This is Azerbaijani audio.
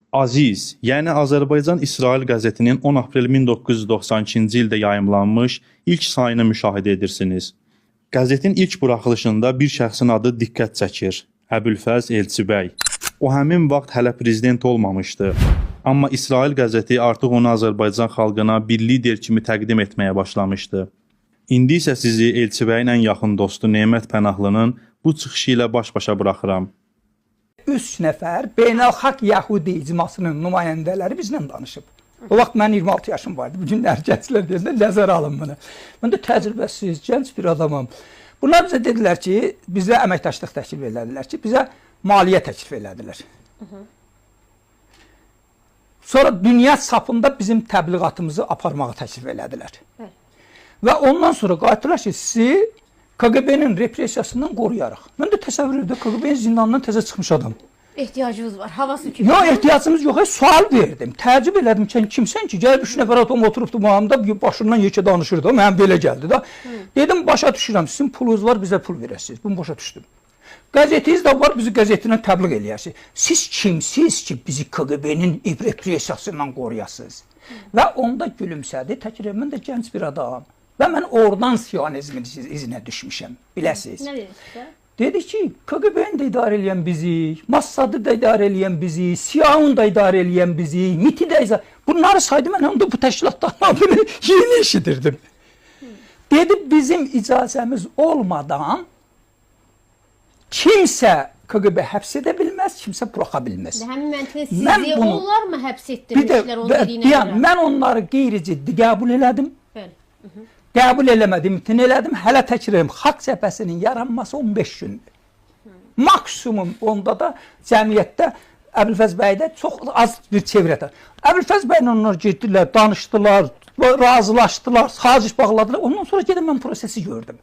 Aziz, yəni Azərbaycan-İsrail qəzetinin 10 aprel 1992-ci ildə yayımlanmış ilk sayını müşahidə edirsiniz. Qəzetin ilk buraxılışında bir şəxsin adı diqqət çəkir. Əbülfəz Elçibəy. O həmin vaxt hələ prezident olmamışdı. Amma İsrail qəzeti artıq onu Azərbaycan xalqına bir lider kimi təqdim etməyə başlamışdı. İndi isə sizi Elçibəyin ən yaxın dostu Nemət Pənahlının bu çıxışı ilə baş-başa buraxıram. 3 nəfər beynəlxalq Yəhudi icmasının nümayəndələri bizlə danışıb. O vaxt mən 26 yaşım vardı. Bu günlər gənclər deyəndə nəzərə alın bunu. Mən də təcrübəsiz, gənc bir adamam. Bunlar bizə dedilər ki, bizə əməkdaşlıq təklif elədilər ki, bizə maliyyə təklif elədilər. Sonra dünya çapında bizim təbliğatımızı aparmağı təklif elədilər. Və ondan sonra qayıtdılar ki, sizi KGB-nin repressiyasından qoruyarıq. Mən də təsəvvür edirəm, KGB-nin zindanından təzə çıxmış adam. Ehtiyacımız var, havası kimi. Yox, ehtiyacımız yox, sual verdim. Təəccüb elədim ki, kimsən ki, gəlib 3 nəfər adam oturubdu muhamda, başından yekə danışırdı, mənə belə gəldi da. Dedim, başa düşürəm, sizin pulunuz var, bizə pul verəsiniz. Bunu başa düşdüm. Qəzetiniz də var, bizi qəzetindən təbliğ eləyəsiniz. Siz kimsiz ki, bizi KGB-nin repressiyasından qoruyasınız? Və onda gülümsədi, təkrar mən də gənc bir adamam. Və mən oradan siyonizmin izinə düşmüşəm, biləsiniz. Nə deyirsiniz? Dedi ki, KGB-ni də idarə eləyən bizi, Massadı da idarə eləyən bizi, CIA-ını da idarə eləyən bizi, MIT-i də idarə... Bunları saydı, mən həm də bu təşkilatların adını yeni eşidirdim. Dedi, bizim icazəmiz olmadan kimsə KGB həbs edə bilməz, kimsə buraxa bilməz. Həmin məntiqə sizi onlar mı həbs etdirmişlər onun dediyinə görə? Mən onları qeyri-ciddi qəbul elədim. Bəli. Qəbul eləmədim, imtina elədim. Hələ təkrirəm, Xalq Cəbhəsinin yaranması 15 gündür. Maksimum onda da cəmiyyətdə Əbülfəz bəydə çox az bir çevrədə. Əbülfəz bəylə onlar getdilər, danışdılar, razılaşdılar, saziş bağladılar. Ondan sonra gedən mən prosesi gördüm.